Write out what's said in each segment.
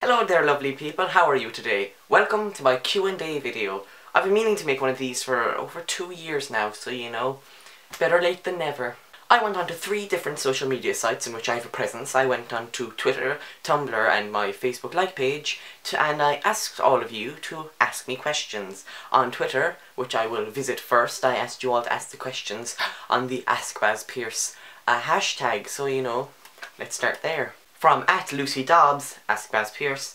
Hello there lovely people, how are you today? Welcome to my Q&A video. I've been meaning to make one of these for over 2 years now, so you know, better late than never. I went on to 3 different social media sites in which I have a presence. I went on to Twitter, Tumblr and my Facebook like page, and I asked all of you to ask me questions. On Twitter, which I will visit first, I asked you all to ask the questions on the Ask Bazpierce hashtag, so you know, let's start there. From @LucyDobbs, Ask Bazpierce,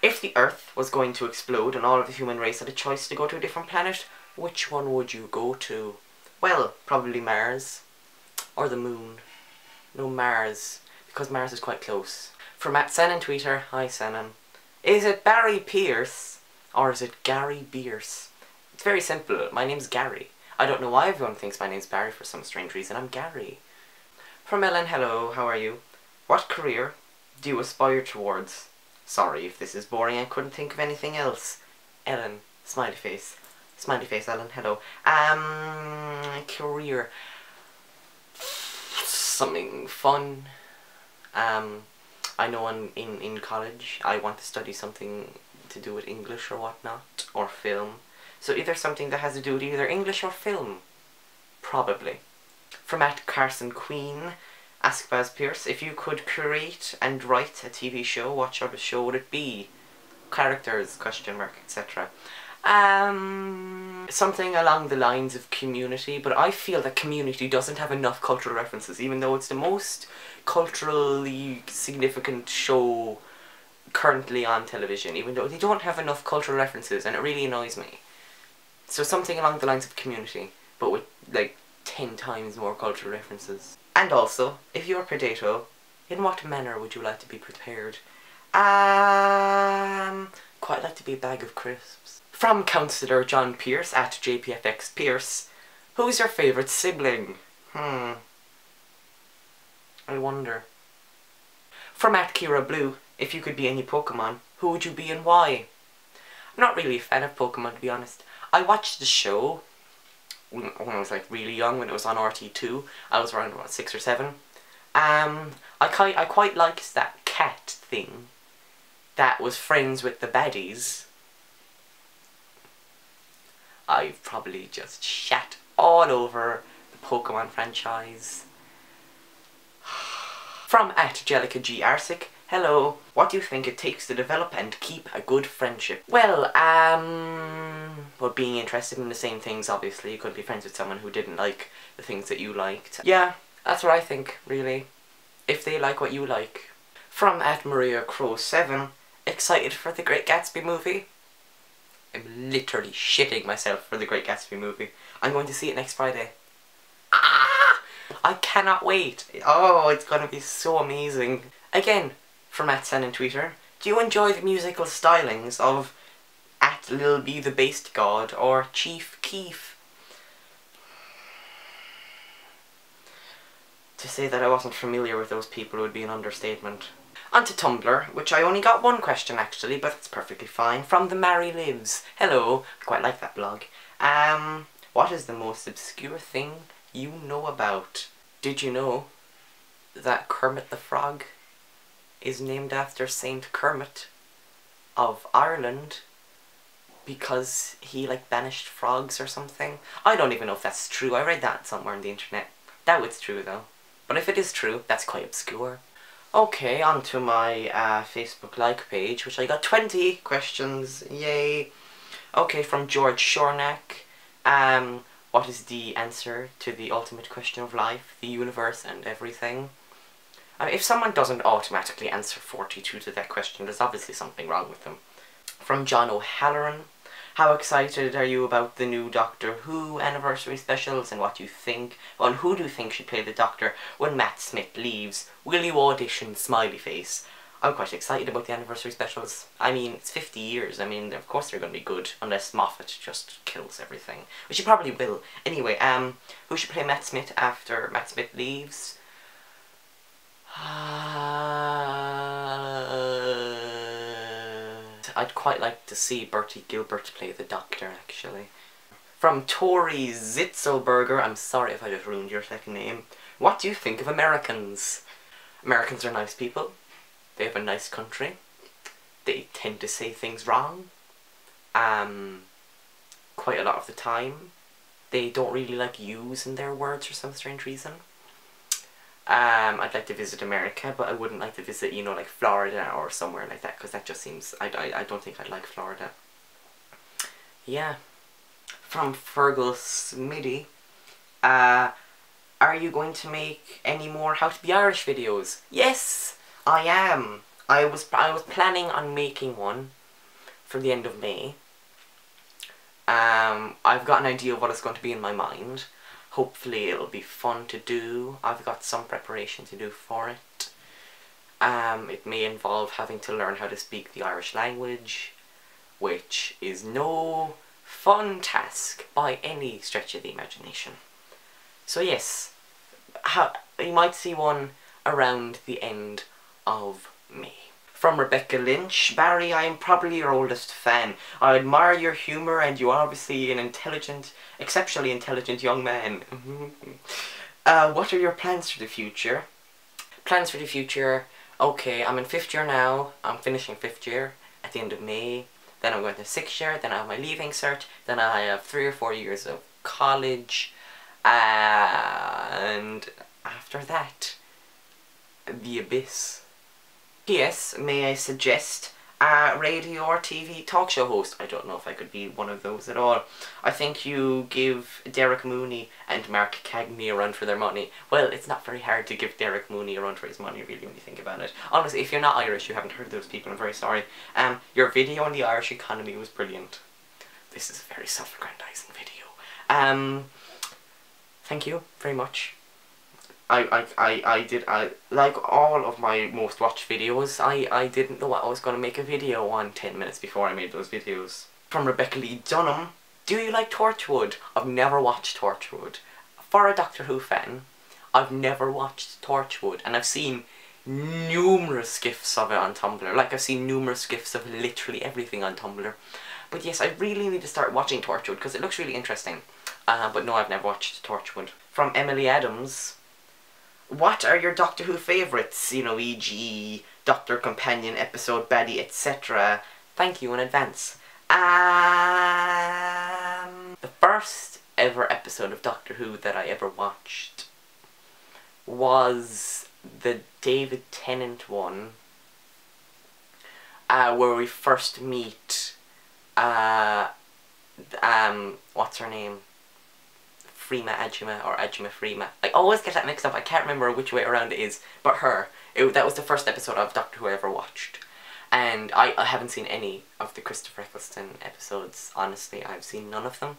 if the Earth was going to explode and all of the human race had a choice to go to a different planet, which one would you go to? Well, probably Mars. Or the Moon. No, Mars. Because Mars is quite close. From @Senan Tweeter, hi Senan. Is it Barry Pierce or is it Gary Bierce? It's very simple. My name's Gary. I don't know why everyone thinks my name's Barry for some strange reason. I'm Gary. From Ellen, hello, how are you? What career do you aspire towards? Sorry if this is boring, I couldn't think of anything else. Ellen, smiley face. Smiley face, Ellen, hello. Career. Something fun. I know in college I want to study something to do with English or whatnot, or film. So either something that has to do with either English or film. Probably. From @Carson Queen, Ask Bazpierce, if you could create and write a TV show, what sort of show would it be? Characters, question mark, etc. Something along the lines of Community, but I feel that Community doesn't have enough cultural references, even though it's the most culturally significant show currently on television, even though they don't have enough cultural references, and it really annoys me. So something along the lines of Community, but with like 10 times more cultural references. And also, if you're a potato, in what manner would you like to be prepared? Quite like to be a bag of crisps. From Councillor John Pierce @JPFXPierce, who's your favourite sibling? I wonder. From @Kira Blue, if you could be any Pokemon, who would you be and why? I'm not really a fan of Pokemon, to be honest. I watched the show when I was like really young, when it was on RT2. I was around about 6 or 7. I quite liked that cat thing that was friends with the baddies. I've probably just shat all over the Pokemon franchise. From @JelicaGArsic, hello, what do you think it takes to develop and keep a good friendship? Well, being interested in the same things, obviously. You couldn't be friends with someone who didn't like the things that you liked. Yeah, that's what I think, really. If they like what you like. From @MariaCrow7, excited for the Great Gatsby movie? I'm literally shitting myself for the Great Gatsby movie. I'm going to see it next Friday. I cannot wait. Oh, it's gonna be so amazing. Again, from @Senan Tweeter, do you enjoy the musical stylings of @Lil B the Based God or Chief Keef? To say that I wasn't familiar with those people would be an understatement. Onto Tumblr, which I only got one question actually, but it's perfectly fine. From the Mary Lives, hello, I quite like that blog. What is the most obscure thing you know about? Did you know that Kermit the Frog is named after Saint Kermit of Ireland because he like banished frogs or something? I don't even know if that's true. I read that somewhere on the internet. Doubt it's true though. But if it is true, that's quite obscure. Okay, on to my Facebook like page, which I got 20 questions, yay. Okay, from George Shornack, what is the answer to the ultimate question of life, the universe and everything? If someone doesn't automatically answer 42 to that question, there's obviously something wrong with them. From John O'Halloran, how excited are you about the new Doctor Who anniversary specials and what you think? Well, who do you think should play the Doctor when Matt Smith leaves? Will you audition? Smiley face. I'm quite excited about the anniversary specials. I mean, it's 50 years. I mean, of course they're going to be good, unless Moffat just kills everything. Which he probably will. Anyway, who should play Matt Smith after Matt Smith leaves? I'd quite like to see Bertie Gilbert play the Doctor, actually. From Tori Zitzelberger, I'm sorry if I just ruined your second name. What do you think of Americans? Americans are nice people. They have a nice country. tend to say things wrong. Quite a lot of the time. They don't really like using their words for some strange reason. I'd like to visit America, but I wouldn't like to visit, you know, like Florida or somewhere like that, because that just seems, I don't think I'd like Florida. Yeah. From Fergal Smitty, are you going to make any more How to Be Irish videos? Yes, I am. I was planning on making one for the end of May. I've got an idea of what it's going to be in my mind. Hopefully it'll be fun to do. I've got some preparation to do for it. It may involve having to learn how to speak the Irish language, which is no fun task by any stretch of the imagination. So yes, you might see one around the end of May. From Rebecca Lynch, Barry, I am probably your oldest fan. I admire your humour and you are obviously an intelligent, exceptionally intelligent young man. What are your plans for the future? Plans for the future, okay, I'm in 5th year now. I'm finishing 5th year at the end of May. Then I'm going to 6th year, then I have my leaving cert, then I have 3 or 4 years of college, and after that, the abyss. P.S. May I suggest a radio or TV talk show host? I don't know if I could be one of those at all. I think you give Derek Mooney and Mark Cagney a run for their money. Well, it's not very hard to give Derek Mooney a run for his money, really, when you think about it. Honestly, if you're not Irish, you haven't heard of those people, I'm very sorry. Your video on the Irish economy was brilliant. This is a very self-aggrandizing video. Thank you very much. I like all of my most watched videos, I didn't know I was going to make a video on 10 minutes before I made those videos. From Rebecca Lee Dunham, do you like Torchwood? I've never watched Torchwood. For a Doctor Who fan, I've never watched Torchwood, and I've seen numerous GIFs of it on Tumblr. Like, I've seen numerous GIFs of literally everything on Tumblr. But yes, I really need to start watching Torchwood, because it looks really interesting. But no, I've never watched Torchwood. From Emily Adams, what are your Doctor Who favourites? You know, e.g. Doctor Companion, Episode, Baddie, etc. Thank you in advance. The first ever episode of Doctor Who that I ever watched was the David Tennant one, where we first meet, what's her name? Freema Agema, or Agema Freema. I always get that mixed up, I can't remember which way around it is, but her. That was the first episode of Doctor Who I ever watched. And I haven't seen any of the Christopher Eccleston episodes, honestly, I've seen none of them.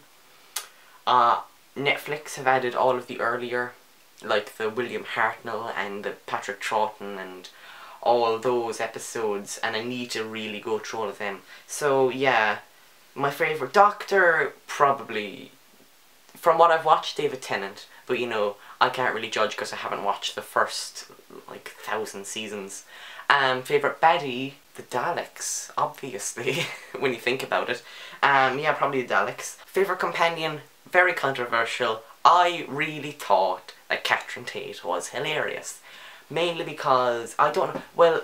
Netflix have added all of the earlier, like the William Hartnell and the Patrick Troughton and all those episodes, and I need to really go through all of them. So yeah, my favourite Doctor, probably, from what I've watched, David Tennant, but you know, I can't really judge because I haven't watched the first, like, 1,000 seasons. Favourite baddie? The Daleks, obviously, when you think about it. Yeah, probably the Daleks. Favourite companion? Very controversial. I really thought that Catherine Tate was hilarious. Mainly because, I don't know, well,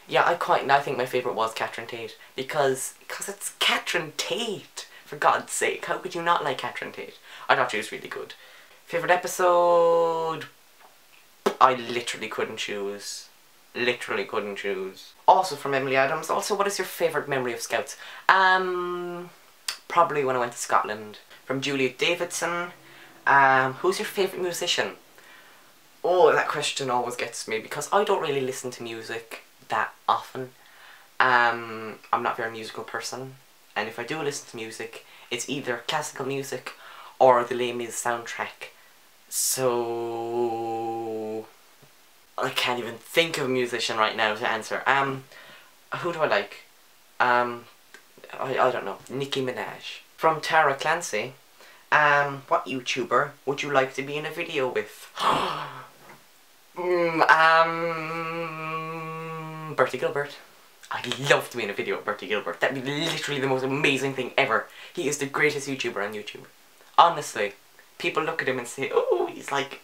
yeah, I think my favourite was Catherine Tate. Because it's Catherine Tate! For God's sake, how could you not like Catherine Tate? I thought she was really good. Favourite episode? I literally couldn't choose. Literally couldn't choose. Also from Emily Adams, also, what is your favourite memory of Scouts? Probably when I went to Scotland. From Juliet Davidson, who's your favourite musician? Oh, that question always gets me, because I don't really listen to music that often. I'm not a very musical person. And if I do listen to music, it's either classical music or the Les Mis soundtrack. So I can't even think of a musician right now to answer. Who do I like? I don't know. Nicki Minaj. From Tara Clancy, what YouTuber would you like to be in a video with? Bertie Gilbert. I'd love to be in a video with Bertie Gilbert. That'd be literally the most amazing thing ever. He is the greatest YouTuber on YouTube. Honestly, people look at him and say, oh, he's like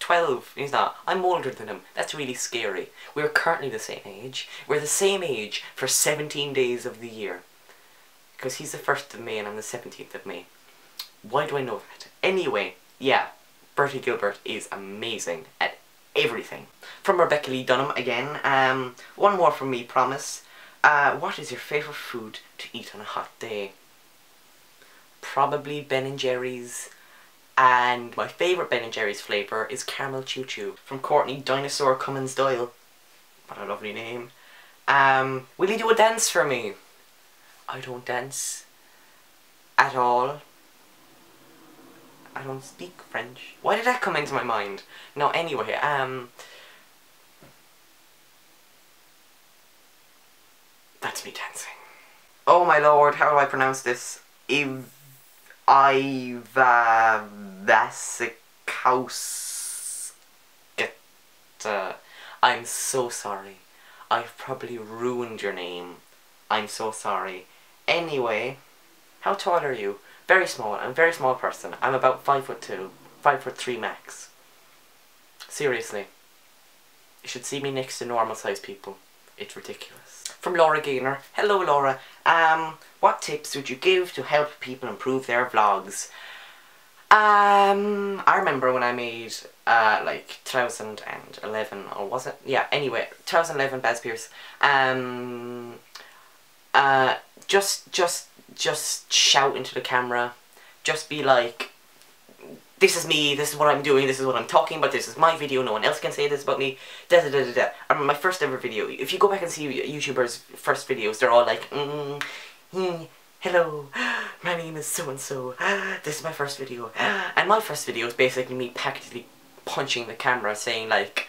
12. He's not. I'm older than him. That's really scary. We're currently the same age. We're the same age for 17 days of the year. Because he's the 1st of May and I'm the 17th of May. Why do I know that? Anyway, yeah, Bertie Gilbert is amazing at everything. From Rebecca Lee Dunham again, one more from me, promise. What is your favourite food to eat on a hot day? Probably Ben & Jerry's. And my favourite Ben & Jerry's flavour is Caramel Choo Choo. From Courtney Dinosaur Cummins Doyle. What a lovely name. Will you do a dance for me? I don't dance. At all. I don't speak French. Why did that come into my mind? No, anyway, that's me dancing. Oh my lord, how do I pronounce this? Iva Vasikaus. I'm so sorry. I've probably ruined your name. I'm so sorry. Anyway, how tall are you? Very small. I'm a very small person. I'm about 5'2", 5'3" max. Seriously. You should see me next to normal sized people. It's ridiculous. From Laura Gaynor. Hello Laura. What tips would you give to help people improve their vlogs? I remember when I made like 2011, or was it? Yeah, anyway, 2011 Bazpierce. Just shout into the camera. Just be like, this is me, this is what I'm doing, this is what I'm talking about, this is my video, no one else can say this about me, da da da da da. I remember my first ever video. If you go back and see YouTubers' first videos, they're all like, hello, my name is so-and-so, this is my first video. And my first video is basically me practically punching the camera, saying like,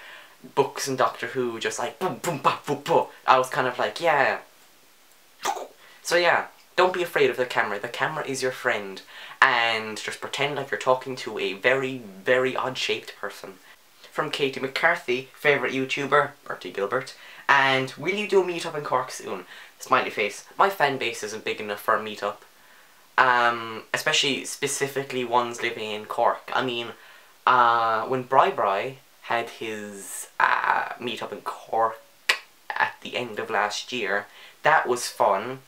books and Doctor Who, just like, boom, boom, ba, boom, boom. I was kind of like, yeah. So yeah, don't be afraid of the camera. The camera is your friend. And just pretend like you're talking to a very, very odd-shaped person. From Katie McCarthy, favourite YouTuber, Bertie Gilbert. And will you do a meetup in Cork soon? Smiley face. My fan base isn't big enough for a meetup. Especially, specifically ones living in Cork. I mean, when Bri had his meetup in Cork at the end of last year, that was fun.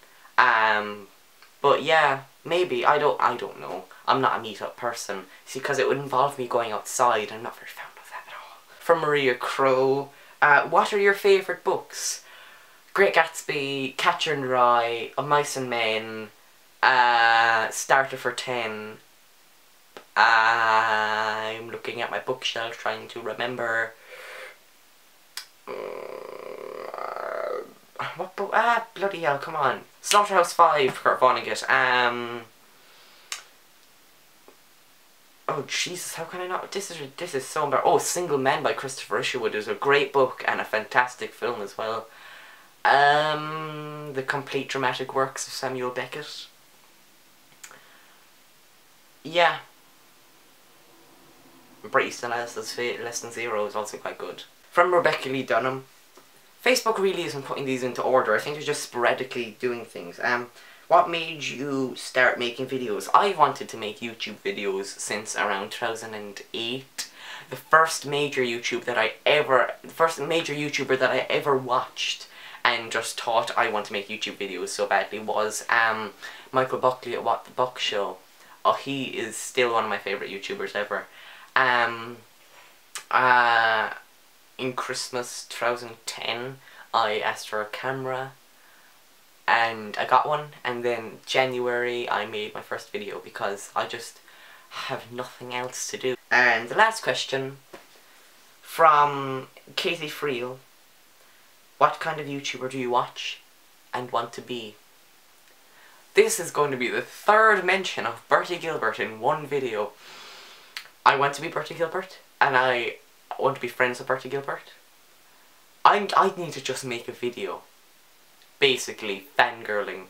But yeah, maybe, I don't know. I'm not a meetup person. See, because it would involve me going outside. I'm not very fond of that at all. From Maria Crow, what are your favourite books? Great Gatsby, Catcher in the Rye, Of Mice and Men, Starter for 10. I'm looking at my bookshelf trying to remember. What book? Bloody hell, come on. Slaughterhouse 5, Kurt Vonnegut. Oh, Jesus, how can I not? This is so embarrassing. Oh, Single Men by Christopher Isherwood is a great book and a fantastic film as well. The Complete Dramatic Works of Samuel Beckett. Yeah. Bret Easton Ellis's Less Than Zero is also quite good. From Rebecca Lee Dunham. Facebook really isn't putting these into order. I think they're just sporadically doing things. What made you start making videos? I've wanted to make YouTube videos since around 2008. The first major YouTuber that I ever watched and just thought I want to make YouTube videos so badly was Michael Buckley at What the Buck Show. Oh, he is still one of my favourite YouTubers ever. In Christmas 2010, I asked for a camera and I got one, and then January I made my first video because I just have nothing else to do. And the last question from Katie Friel. What kind of YouTuber do you watch and want to be? This is going to be the third mention of Bertie Gilbert in one video. I want to be Bertie Gilbert, and I want to be friends with Bertie Gilbert. I need to just make a video, basically fangirling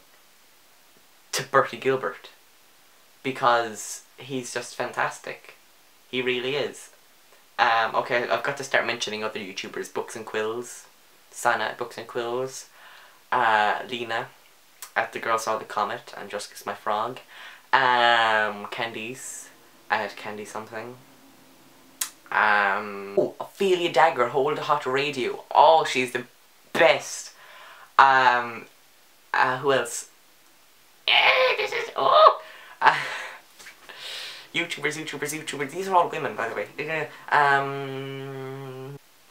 to Bertie Gilbert, because he's just fantastic. He really is. Okay, I've got to start mentioning other YouTubers. Books and Quills, Sana at Books and Quills, Lena at The Girl Saw the Comet and Just Kiss My Frog, Candice at Candy Something. Oh, Ophelia Dagger, Hold a Hot Radio. Oh, she's the best. Who else? This is, oh! YouTubers. These are all women, by the way.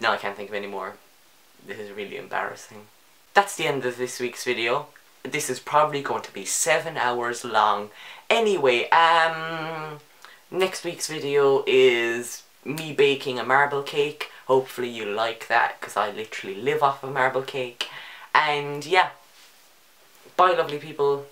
No, I can't think of any more. This is really embarrassing. That's the end of this week's video. This is probably going to be 7 hours long. Anyway, next week's video is me baking a marble cake. Hopefully you like that, because I literally live off of marble cake. And yeah, bye lovely people.